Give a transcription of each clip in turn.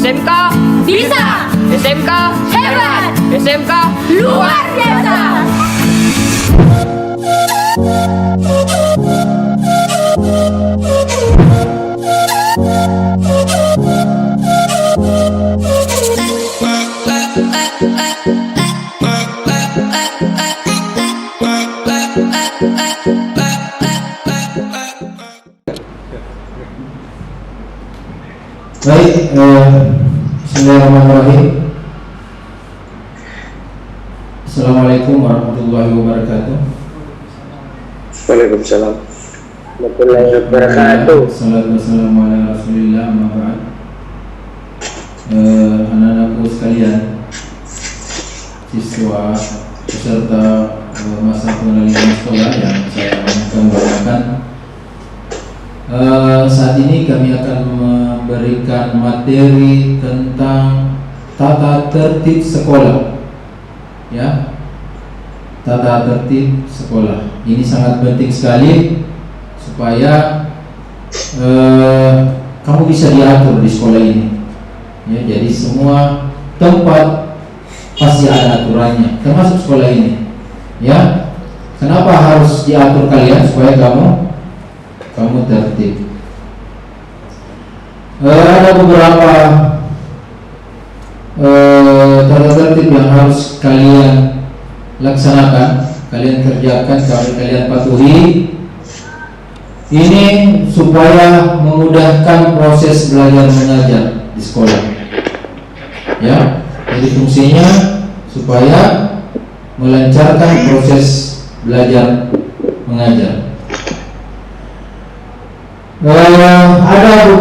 SMK Bisa. SMK Hebat. SMK Luar biasa. Baik, bismillahirrahmanirrahim. Assalamualaikum warahmatullahi wabarakatuh. Waalaikumsalam warahmatullahi wabarakatuh. Salatu wassalamu ala rasulillah, amma ba'd. Anak-anakku sekalian, siswa peserta masa pengendalian sekolah yang saya banggakan, saat ini kami akan memberikan materi tentang tata tertib sekolah. Ya, tata tertib sekolah ini sangat penting sekali supaya kamu bisa diatur di sekolah ini. Ya, jadi semua tempat pasti ada aturannya, termasuk sekolah ini. Ya, kenapa harus diatur kalian supaya kamu tertib? Ada beberapa tata tertib yang harus kalian laksanakan, kalian kerjakan, kalian patuhi. Ini supaya memudahkan proses belajar mengajar di sekolah. Ya, jadi fungsinya supaya melancarkan proses belajar mengajar. Ada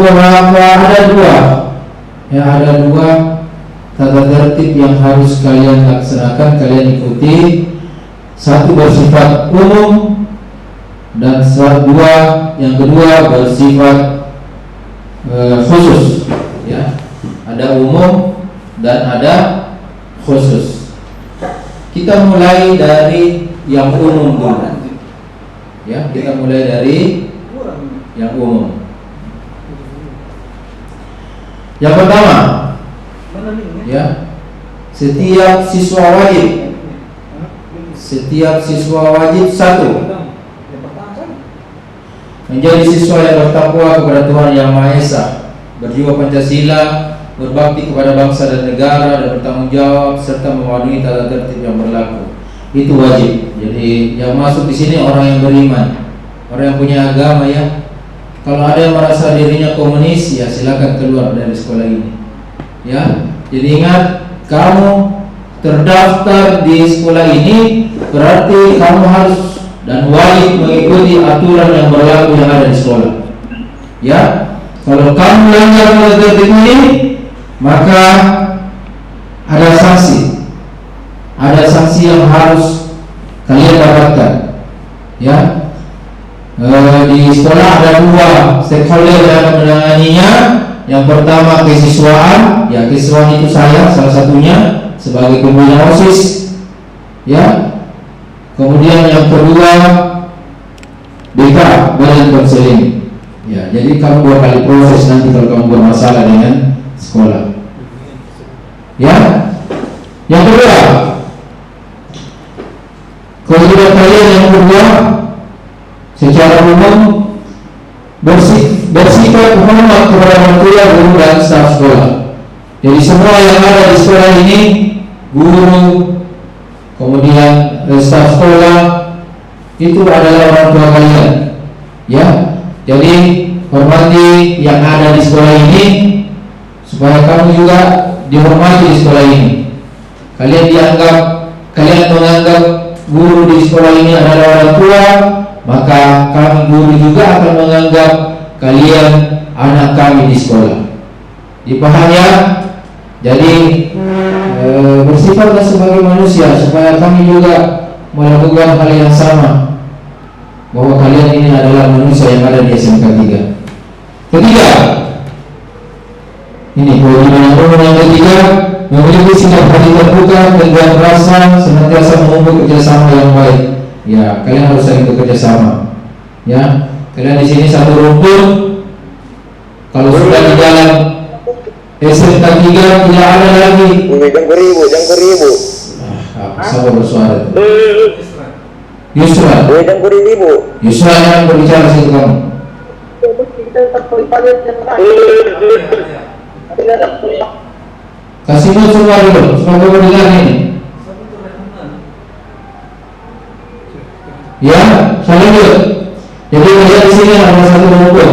dua tata tertib yang harus kalian laksanakan, kalian ikuti. Satu bersifat umum dan yang kedua bersifat khusus. Ya, ada umum dan ada khusus. Kita mulai dari yang umum dulu. Ya, kita mulai dari yang umum. Yang pertama, ya, setiap siswa wajib satu, menjadi siswa yang bertakwa kepada Tuhan Yang Maha Esa, berjiwa Pancasila, berbakti kepada bangsa dan negara, dan bertanggung jawab serta memenuhi tata tertib yang berlaku. Itu wajib. Jadi yang masuk di sini orang yang beriman, orang yang punya agama. Ya, kalau ada yang merasa dirinya komunis, ya silakan keluar dari sekolah ini. Ya, jadi ingat, kamu terdaftar di sekolah ini berarti kamu harus dan wajib mengikuti aturan yang berlaku yang ada di sekolah. Ya, kalau kamu melanggar tata tertib ini, maka ada sanksi. Ada sanksi yang harus kalian dapatkan. Ya, di sekolah ada dua stakeholder yang akan menanganinya. Yang pertama kesiswaan, ya kesiswaan itu saya salah satunya sebagai pembina OSIS. Ya, kemudian yang kedua BK, Badan Konseling. Ya, jadi kamu 2 kali proses nanti kalau kamu bermasalah dengan sekolah. Ya, yang kedua, kewajiban kalian yang kedua secara umum bersifat hormat kepada orang tua, guru dan staf sekolah. Jadi semua yang ada di sekolah ini, guru, kemudian staf sekolah, itu adalah orang tua kalian. Ya, jadi hormati yang ada di sekolah ini supaya kamu juga dihormati di sekolah ini. Kalian menganggap guru di sekolah ini adalah orang tua, maka kami guru juga akan menganggap kalian anak kami di sekolah. Dipahami ya? Jadi bersifatlah sebagai manusia supaya kami juga melakukan hal yang sama, bahwa kalian ini adalah manusia yang ada di SMK 3. Ketiga, ini kewajiban yang umum yang ketiga, memiliki sikap hati terbuka, tegar rasa, senantiasa menumbuh kerjasama yang baik. Ya, kalian harus saling bekerja sama. Ya, kalian di sini satu rumpun. Kalau sudah di dalam SMK 3 tidak ada lagi. Jam ribu. Apa sabar bersuara itu? Yusra. Jam ribu. Yusra yang berbicara situ kamu. Kasih mood semua dulu, supaya kamu dengar ini. Ya, saya lanjut. Jadi melihat di sini ada satu hukum.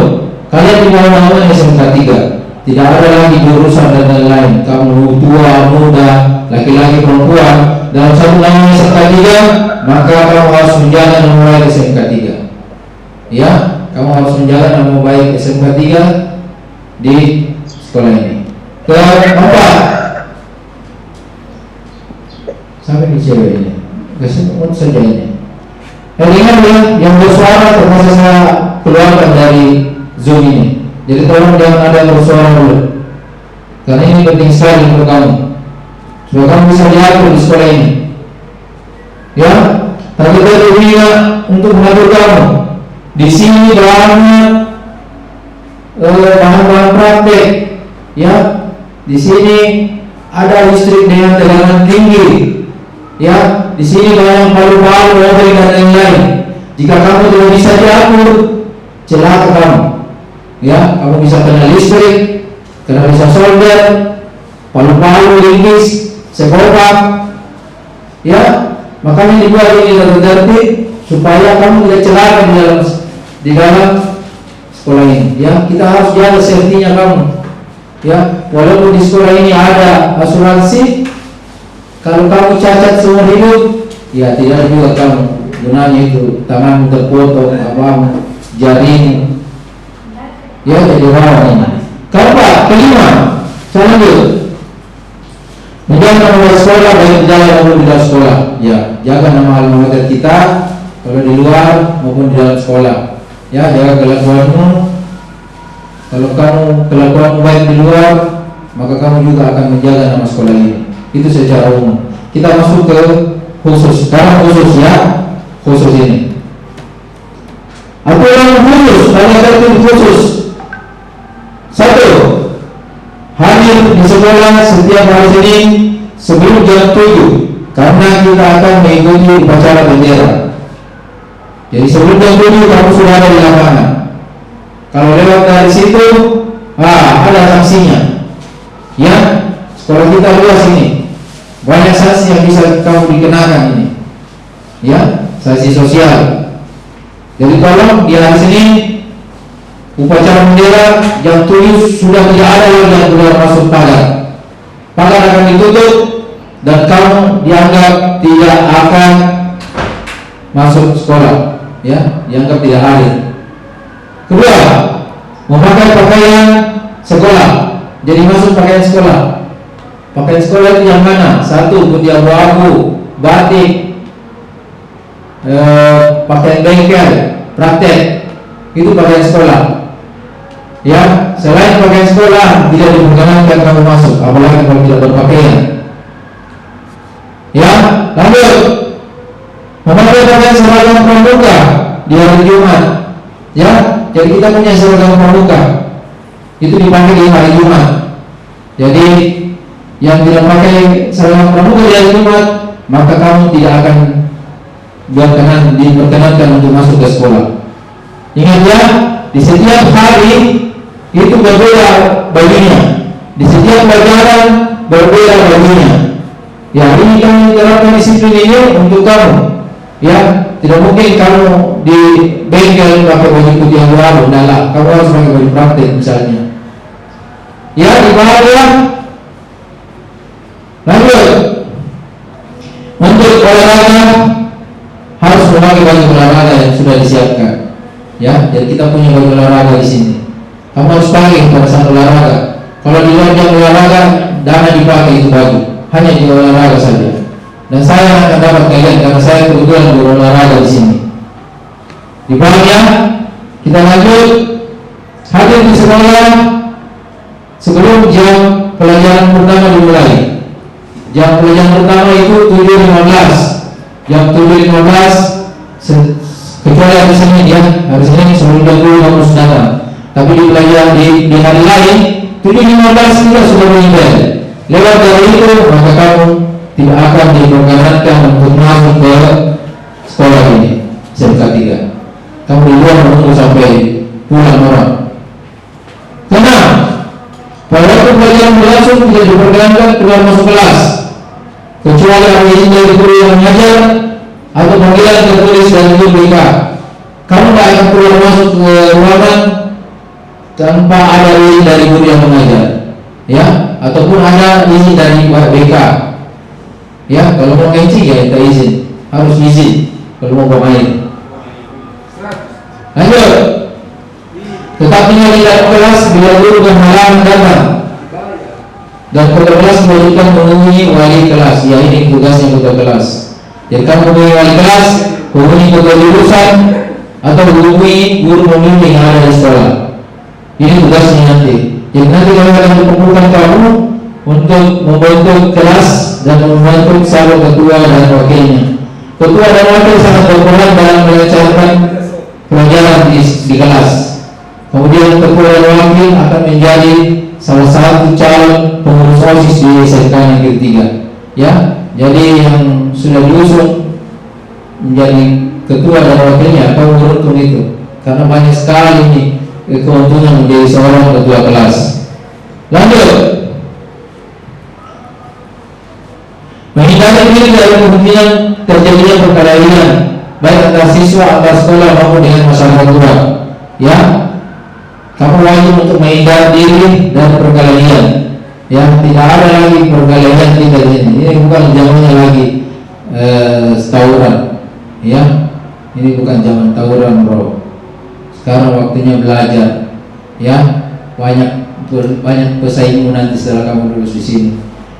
Kalian di mana-mana SMK 3. Tidak ada lagi jurusan dan lain-lain. Kamu tua, muda, laki-laki, perempuan, dalam satu nama SMK 3, maka kamu harus menjalan nama baik SMK 3. Ya, kamu harus menjalan nama baik SMK 3 di sekolah ini. Keempat, sampai di cewek ini, kasih umur saja ini. Ingat ya, yang bersuara terpaksa saya keluarkan dari Zoom ini. Jadi tolong jangan ada yang bersuara dulu, karena ini penting sekali untuk kamu, supaya kamu bisa diatur di sekolah ini. Ya, tapi kita juga untuk mengatur kamu. Di sini banyak bahan-bahan praktek. Ya, di sini ada listrik dengan tegangan tinggi. Ya, di sini banyak palu-palu, obeng dan lain-lain. Jika kamu tidak bisa diatur, celaka kamu. Ya, kamu bisa kena listrik, kena bisa solder, palu-palu, linggis, sekopak. Ya, makanya dibuat ini tertertib supaya kamu tidak celaka di dalam sekolah ini. Ya, kita harus jaga safety-nya kamu. Ya, walaupun di sekolah ini ada asuransi, kalau kamu cacat seumur hidup, ya tidak juga kamu gunanya itu tanganmu terpotong, apa jarimu. Ya, jadi rawan ini. Keempat, kelima, saya lanjut. Menjaga nama sekolah baik di dalam maupun di luar sekolah. Ya, jaga nama alma mater kita kalau di luar maupun di dalam sekolah. Ya, jaga kelakuanmu. Kalau kamu kelakuanmu baik di luar, maka kamu juga akan menjaga nama sekolah ini. Itu secara umum. Kita masuk ke khusus. Sekarang khusus ya, khusus ini. Aturan khusus, ada tertib khusus. 1. Hadir di sekolah setiap hari Senin sebelum jam 7, karena kita akan mengikuti upacara bendera. Jadi sebelum jam 7 kamu sudah ada di lapangan. Kalau lewat dari situ, ada sanksinya. Ya, sekolah kita luas ini, banyak sanksi yang bisa kamu dikenakan ini. Ya, sanksi sosial. Jadi tolong di hari Senin upacara bendera jam 7 sudah tidak ada lagi yang keluar masuk pagar. Pagar akan ditutup dan kamu dianggap tidak akan masuk sekolah. Ya, dianggap tidak hadir. Kedua, memakai pakaian sekolah. Jadi masuk pakaian sekolah. Pakaian sekolah itu yang mana? 1. Putih abu-abu, batik, pakaian bengkel, praktek. Itu pakaian sekolah. Ya, selain pakaian sekolah tidak diperkenankan kamu masuk, apalagi kalau tidak berpakaian. Ya, lanjut. Memakai pakaian seragam pramuka di hari Jumat. Ya, jadi kita punya seragam pramuka. Itu dipakai di hari Jumat. Jadi yang tidak pakai seragam pramuka di hari Jumat, maka kamu tidak akan diperkenankan untuk masuk ke sekolah. Ingat ya, di setiap hari itu berbeda bajunya, di setiap pelajaran berbeda bajunya. Ya, ini kami terapkan disiplin ini untuk kamu. Ya, tidak mungkin kamu di bengkel pakai baju putih yang baru, lah, kamu harus pakai baju praktek misalnya. Ya, dibahas ya. Lanjut. Untuk olahraga harus memakai baju olahraga yang sudah disiapkan. Ya, jadi kita punya baju olahraga di sini. Kamu harus pakai pada saat olahraga. Kalau di luar jam olahraga, jangan dipakai itu baju, hanya di olahraga saja. Dan saya akan dapat kalian karena saya kebetulan berolahraga di sini. Dipahami ya? Kita lanjut. Hadir di sekolah sebelum jam pelajaran pertama dimulai. Jam pelajaran pertama itu 7.15. Jam 7.15 kecuali hari Senin ya. Hari Senin sebelum jam 7 kamu sudah datang. Tapi di pelajaran di hari lain 7.15 kita sudah meninggal. Lewat dari itu maka kamu tidak akan diperkenankan untuk masuk ke sekolah ini SMK 3. Kamu di luar menunggu sampai pulang orang. Karena pada waktu pelajaran berlangsung tidak diperkenankan keluar masuk kelas, kecuali ada izin dari guru yang mengajar atau panggilan tertulis dari guru BK. Kamu tidak akan keluar masuk ke ruangan tanpa ada izin dari guru yang mengajar, ya, ataupun ada izin dari BK. Ya, kalau mau kencing ya minta izin, harus izin kalau mau buang air. Lanjut. Tetap tinggal di dalam kelas bila guru dan halangan datang. Dan ketua kelas mewajibkan menghubungi wali kelas. Ya, ini tugasnya ketua kelas. Jadi kamu menghubungi wali kelas, hubungi ketua jurusan, atau hubungi guru pembimbing yang ada di sekolah. Ini tugasnya nanti. Jadi nanti kami akan mengumpulkan kamu untuk membentuk kelas dan membentuk sahabat ketua dan wakilnya. Ketua dan wakil sangat berperan dalam melancarkan pelajaran di kelas. Kemudian ketua dan wakil akan menjadi salah satu calon pengurus OSIS di SMK yang ketiga. Ya, jadi yang sudah diusung menjadi ketua dan wakilnya kamu beruntung itu, karena banyak sekali ini keuntungan menjadi seorang ketua kelas. Lanjut. Menghindari diri dari kemungkinan terjadinya perkelahian baik antar siswa, antar sekolah maupun dengan masyarakat luar. Ya, kamu wajib untuk menghindar diri dari perkelahian. Ya, tidak ada lagi perkelahian tidak ini. Ini bukan zamannya lagi tawuran. Ya, ini bukan zaman tawuran, bro. Sekarang waktunya belajar. Ya, banyak pesaingmu nanti setelah kamu lulus di sini.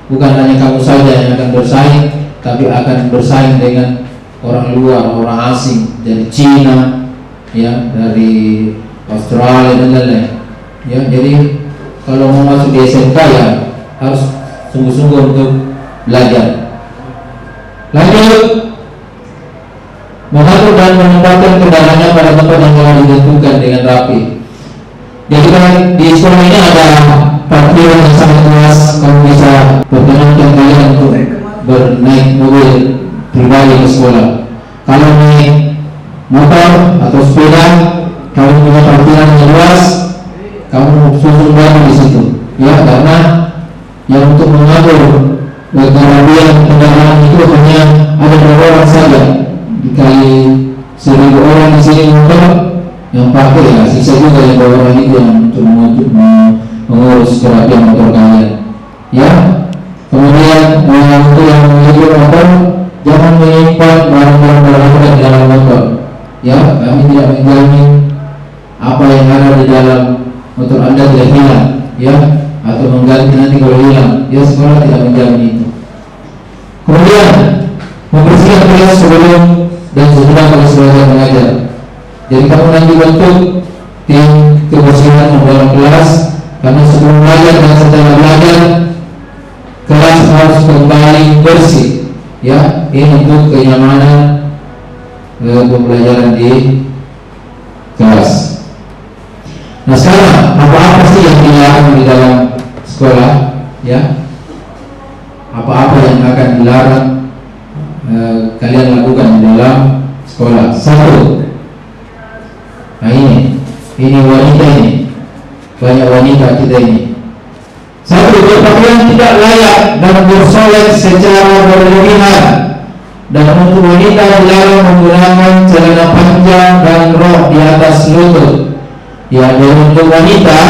Bukan hanya kamu saja yang akan bersaing, tapi akan bersaing dengan orang luar, orang asing dari Cina, ya, dari Australia dan lain-lain. Ya, jadi kalau mau masuk di SMK ya harus sungguh-sungguh untuk belajar. Lanjut. Mengatur dan menempatkan kendaraannya pada tempat yang telah ditentukan dengan rapi. Jadi kan di sekolah ini ada parkir yang sangat luas. Kamu bisa perkenankan kalian untuk bernaik mobil pribadi ke sekolah. Kalau naik motor atau sepeda, kamu punya parkiran yang luas, kamu susun barang di situ. Ya, karena yang untuk mengatur kerapian kendaraan itu hanya ada beberapa orang saja. Dikali 1.000 orang di sini motor yang pakai, ya sisa juga yang bawa orang itu yang untuk mengurus kerapian motor kalian. Ya, kemudian untuk yang menghibur motor, jangan menyimpan barang-barang berharga di dalam motor. Ya, kami tidak menjamin apa yang ada di dalam motor Anda tidak hilang, ya, atau mengganti nanti kalau hilang. Ya, sekolah tidak menjamin itu. Kemudian membersihkan kelas sebelum dan sesudah kelas belajar mengajar. Jadi kamu nanti bentuk tim kebersihan dalam kelas, karena sebelum belajar dan setelah belajar kelas harus kembali bersih. Ya, ini untuk kenyamanan pembelajaran di kelas. Nah, sekarang apa-apa sih yang dilarang di dalam sekolah? Ya, apa-apa yang akan dilarang kalian lakukan di dalam sekolah? Satu, nah ini wanita ini, banyak wanita kita ini. Satu, berpakaian tidak layak dan bersolek secara berlebihan. Dan untuk wanita dilarang menggunakan celana panjang dan rok di atas lutut. Ya, dan untuk wanita,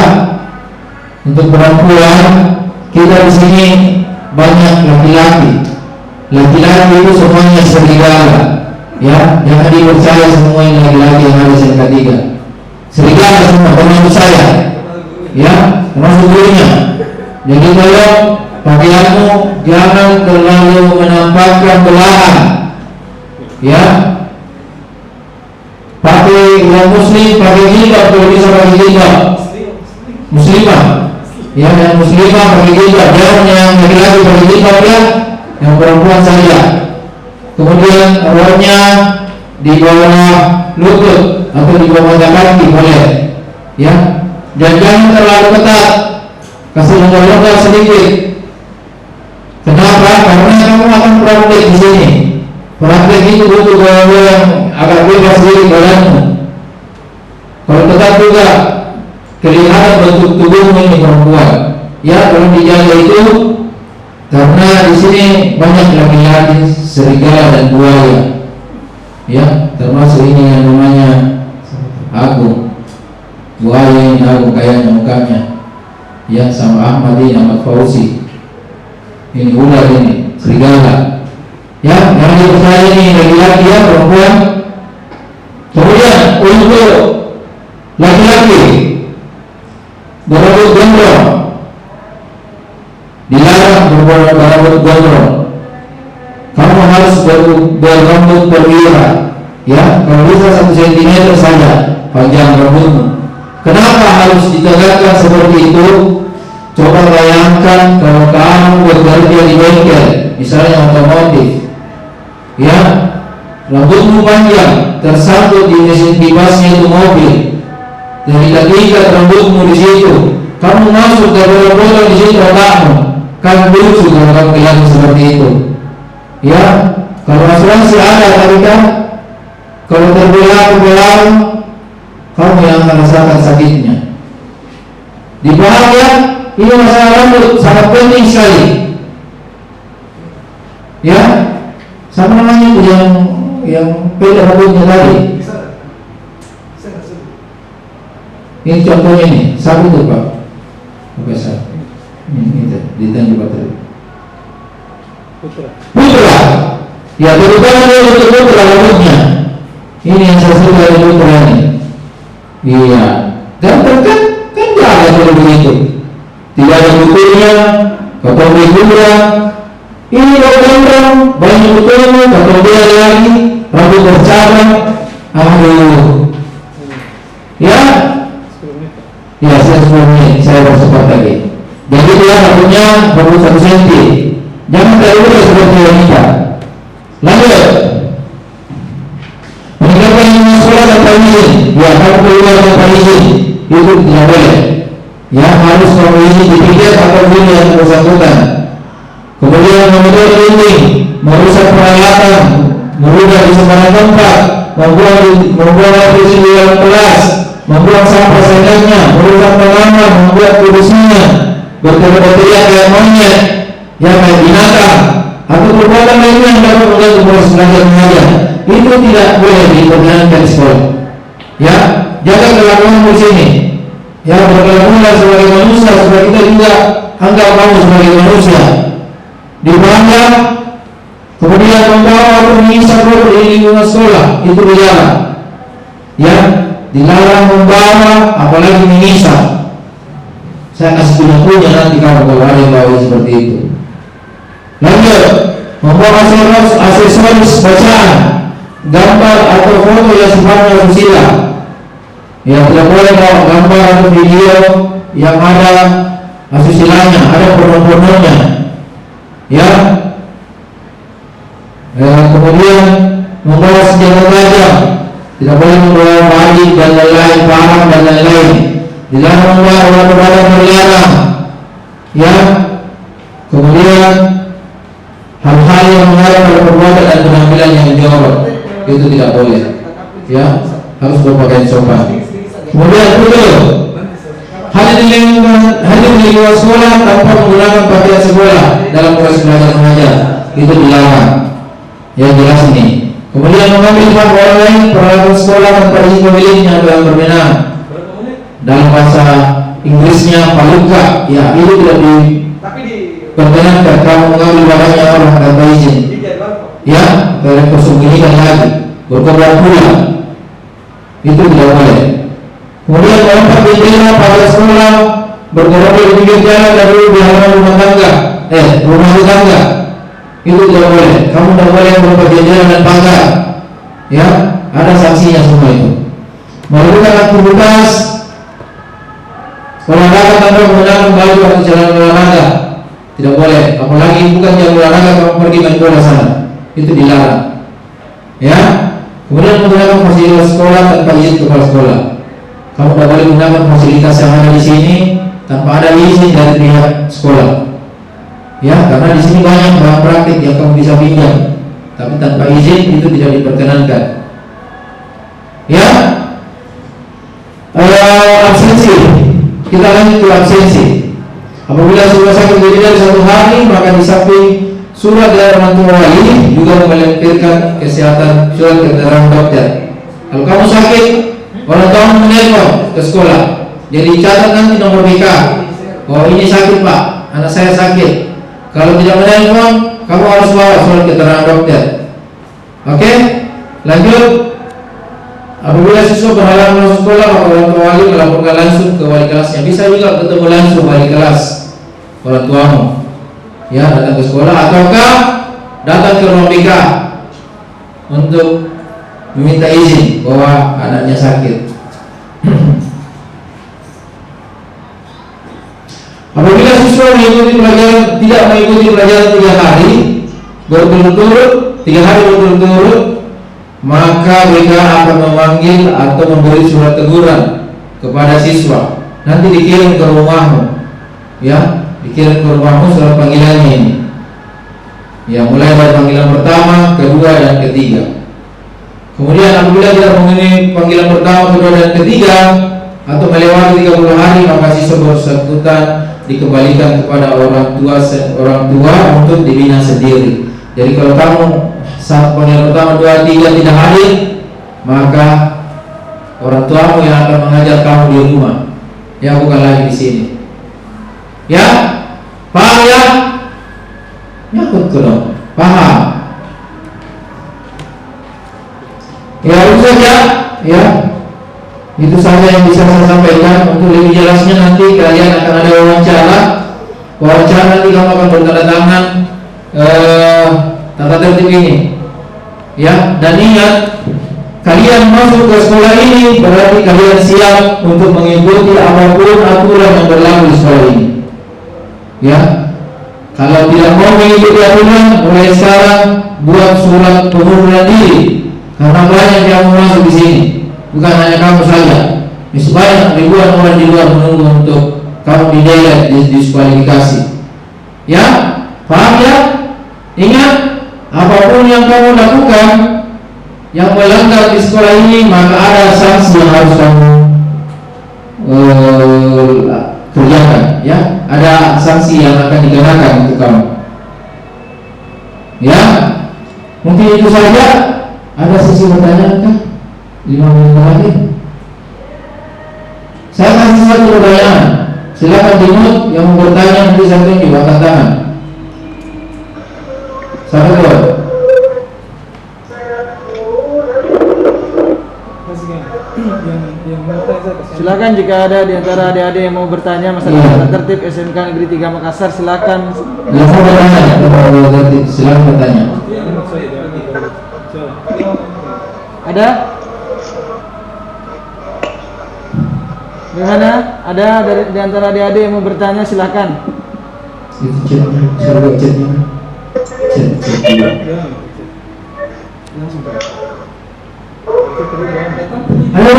untuk perempuan, kita di sini banyak laki-laki. Laki-laki itu semuanya serigala. Ya, jangan dipercaya semua yang laki-laki yang ada SMK 3. Serigala semua, termasuk saya. Ya, termasuk gurunya. Jadi kalau pakaianmu jangan terlalu menampakkan belahan. Ya, pakai yang muslim pakai jilbab kalau bisa pakai jilbab. Muslimah, ya, yang muslimah pakai jilbab. Jangan yang laki-laki pakai jilbab, ya, yang perempuan saja. Kemudian roknya di bawah lutut atau di bawah kaki boleh. Ya, dan jangan terlalu ketat. kasih longgar-longgar sedikit. Kenapa? Karena kamu akan praktek di sini. Praktek itu butuh gaya yang agak bebas diri badanmu. Kalau tetap juga kelihatan bentuk tubuhmu ini perempuan, ya kalau dijaga itu, karena di sini banyak laki-laki, serigala dan buaya, ya termasuk ini yang namanya Agung. Buaya ini Agung kayaknya mukanya, ya sama Ahmad ini Ahmad Fauzi. Ini ular ini, serigala. Ya, yang dipercaya ini laki-laki ya perempuan. Kemudian untuk laki-laki berambut gondrong, dilarang berambut gondrong. Kamu harus berambut perwira, ya kalau bisa 1 cm saja panjang rambutmu. Kenapa harus ditegakkan seperti itu? Coba bayangkan kalau kamu bekerja di bengkel, misalnya otomotif, ya rambutmu panjang tersangkut di mesin kipasnya itu mobil, dan kita rambutmu di situ, kamu masuk ke botol di situ otakmu, kan lucu kalau kamu kelihatan seperti itu. Ya, kalau asuransi ada, tapi kan kalau terbelah, kamu yang akan rasakan sakitnya. Dibahas ya, ini masalah rambut sangat penting sekali. Ya, sama namanya itu yang pendek rambutnya tadi. Ini contohnya nih, satu tuh Pak, Profesor. Ini ditanya baterai. Putra, ya terutama dia untuk putra rambutnya. Ini yang saya suka dari putra ini. Iya, dan kan jaga kalau begitu. Tidak ada bukunya, potong putra. Ini kalau gondrong, banyak bukunya, potong dia lagi, rambut bercabang. Aduh, ya, saya 10 menit, saya bersempat lagi. Jadi dia rambutnya 21 cm. Jangan terlalu seperti wanita. Lanjut. Meninggalkan sekolah tanpa izin. Ya, kamu keluar tanpa izin, itu tidak boleh. Ya, harus kamu izin di tiket atau bini yang bersangkutan. Kemudian memotong dinding, merusak peralatan, merubah di sembarang tempat, membuang kursi di dalam kelas, membuang sampah seenaknya, merusak tanaman, membuat kursinya, berteriak kayak monyet, ya kayak binatang, atau perbuatan lainnya yang dapat mengganggu proses belajar mengajar, itu tidak boleh diperkenankan di sekolah. Ya, jaga kelakuanmu di sini. Ya, berkelakuan sebagai manusia supaya kita juga anggap kamu sebagai manusia. Dibangga, kemudian membawa atau mengisap rokok di lingkungan sekolah, itu dilarang. Ya, dilarang membawa, apalagi mengisap. Saya kasih punya nanti kalau ada yang bawa seperti itu. Lanjut, membawa aksesoris bacaan, gambar atau foto yang sifatnya susila. Ya, tidak boleh bawa gambar atau video yang ada asusilanya, ada porno-pornonya. Ya, kemudian membawa senjata tajam, tidak boleh membawa balik dan lain-lain, parang dan lain-lain. Dilarang membawa obat-obatan terlarang. Ya, kemudian hal-hal yang mengarah pada perbuatan dan penampilan yang jorok, itu tidak boleh. Ya, harus berpakaian sopan. Kemudian betul, hadir di luar sekolah tanpa menggunakan pakaian sekolah dalam proses belajar mengajar, itu dilarang. Ya, jelas ini. Kemudian mengambil hak orang lain peralatan sekolah tanpa izin pemiliknya dalam berwenang. Dalam bahasa Inggrisnya paluka, ya itu tidak diperkenankan kamu mengambil barangnya orang tanpa izin. Ya, kalian persembunyikan lagi, berkorban pula, itu tidak boleh. Kemudian melompat bendera pada sekolah, bergerombol di pinggir jalan dan di halaman rumah tangga, itu tidak boleh. Kamu tidak boleh melompat bendera dan pagar. Ya, ada sanksinya semua itu. Melakukan aktivitas olahraga tanpa menggunakan baju atau celana olahraga, tidak boleh. Apalagi bukan jam olahraga kamu pergi main bola sana, itu dilarang. Ya, kemudian menggunakan fasilitas sekolah tanpa izin kepala sekolah. Kamu tidak boleh menggunakan fasilitas yang ada di sini tanpa ada izin dari pihak sekolah. Ya, karena di sini banyak bahan praktik yang kamu bisa pinjam, tapi tanpa izin itu tidak diperkenankan. Ya, absensi. Kita lanjut ke absensi. Apabila sudah sakit lebih dari 1 hari, maka di samping surat dari orang tua wali juga melampirkan kesehatan surat keterangan dokter. Kalau kamu sakit, orang tua menelpon ke sekolah, jadi catat nanti nomor BK. Oh, ini sakit Pak, anak saya sakit. Kalau tidak menelpon, kamu harus bawa surat keterangan dokter. Oke, lanjut. Apabila siswa berhalangan masuk sekolah, maka orang tua wali melaporkan langsung ke wali kelasnya. Bisa juga ketemu langsung wali kelas orang tuamu. Ya, datang ke sekolah ataukah datang ke ruang BK untuk meminta izin bahwa anaknya sakit. Apabila siswa tidak mengikuti pelajaran 3 hari berturut-turut, maka BK akan memanggil atau memberi surat teguran kepada siswa. Nanti dikirim ke rumahmu, ya, dikirim ke rumahmu surat panggilannya ini. Ya, mulai dari panggilan pertama, kedua, dan ketiga. Kemudian apabila tidak memenuhi panggilan pertama, kedua, dan ketiga, atau melewati 30 hari, maka siswa bersangkutan dikembalikan kepada orang tua untuk dibina sendiri. Jadi kalau kamu saat panggilan pertama, 2, 3 tidak hadir, maka orang tuamu yang akan mengajar kamu di rumah, ya, bukan lagi di sini. Ya, paham ya? Ya, betul dong. Paham? Ya, itu saja. Ya, itu saja yang bisa saya sampaikan. Untuk lebih jelasnya nanti kalian akan ada wawancara. Wawancara nanti kamu akan bertanda tangan tata tertib ini. Ya, dan ingat, kalian masuk ke sekolah ini berarti kalian siap untuk mengikuti apapun aturan yang berlaku di sekolah ini. Ya, kalau tidak mau mengikuti aturan, mulai sekarang buat surat pengunduran diri, karena banyak yang mau masuk di sini, bukan hanya kamu saja. Masih banyak ribuan orang di luar menunggu untuk kamu didelete, diskualifikasi. Ya, paham ya? Ingat, apapun yang kamu lakukan yang melanggar di sekolah ini, maka ada sanksi yang harus kamu kerjakan. Ya, ada sanksi yang akan dikenakan untuk kamu. Ya, mungkin itu saja. Ada sesi pertanyaan kah? 5 menit lagi. Saya kasih satu pertanyaan. Silakan dimut yang mau bertanya, nanti saya tunjuk angkat tangan. Siapa tuh? Silakan jika ada di antara adik-adik yang mau bertanya masalah tata tertib SMK Negeri 3 Makassar, silakan. Silakan bertanya. Silakan bertanya. Ada? Bagaimana? Ada dari di antara adik-adik yang mau bertanya, silakan. Itu chatnya. Ada bertanya? Ada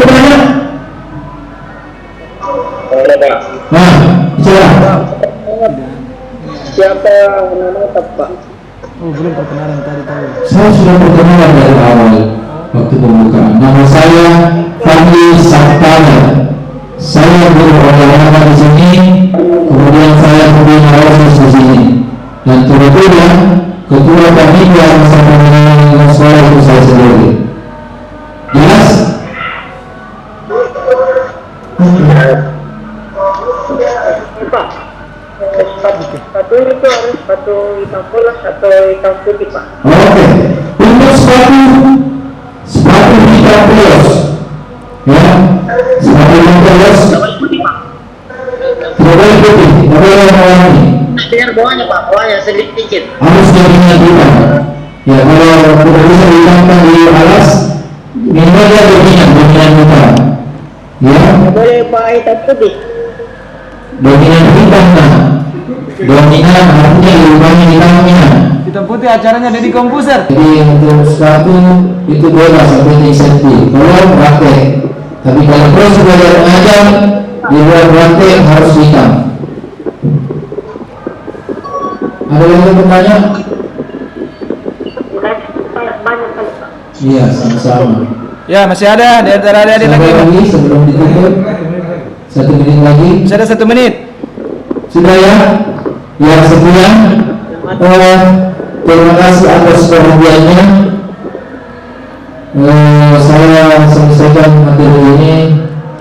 Pak. Nah, bicara. Siapa nama Pak? Oh, belum perkenalan tadi tahu. Saya sudah perkenalan dari awal waktu pembukaan. Nama saya Fadli Saktana. Saya guru olahraga di sini, kemudian saya pembina OSIS di sini, dan kebetulan ketua panitia bersama dengan sekolah itu saya sendiri. Jelas? Pak, sepatu itu harus sepatu hitam polos atau hitam putih Pak? Oke. Untuk sepatu hitam polos, ya, sepatu hitam polos. Tidak boleh putih, tidak boleh warna-warni. Dengan bawahnya Pak, bawahnya sedikit. Harus jadinya hitam. Ya, kalau tidak bisa dihitamkan di alas, minimalnya dominan hitam. Ya. Boleh Pak hitam putih. Dominan hitam, nah. Dominan artinya lubangnya hitamnya. Hitam putih acaranya Deddy Kompuser. Jadi untuk sepatu itu bebas, satu insentif. Kalau praktek, tapi kalau proses belajar mengajar Di luar rantai harus hitam. Ada yang mau bertanya? Banyak kali Pak. Iya, sama-sama. Ya, masih ada di antara adik-adik Sampai lagi. lagi sebelum ditutup. 1 menit lagi. Masih ada 1 menit. Sudah ya? Yang sekian. Terima kasih atas perhatiannya. Saya selesaikan materi ini.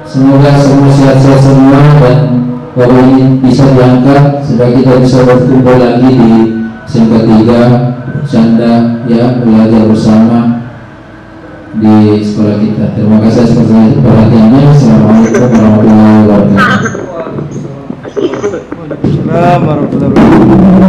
Semoga semua sehat-sehat semua dan bahwa ini bisa diangkat supaya kita bisa berkumpul lagi di SMK 3 Canda ya, belajar bersama di sekolah kita. Terima kasih atas perhatiannya. Assalamualaikum warahmatullahi wabarakatuh. Assalamualaikum warahmatullahi wabarakatuh.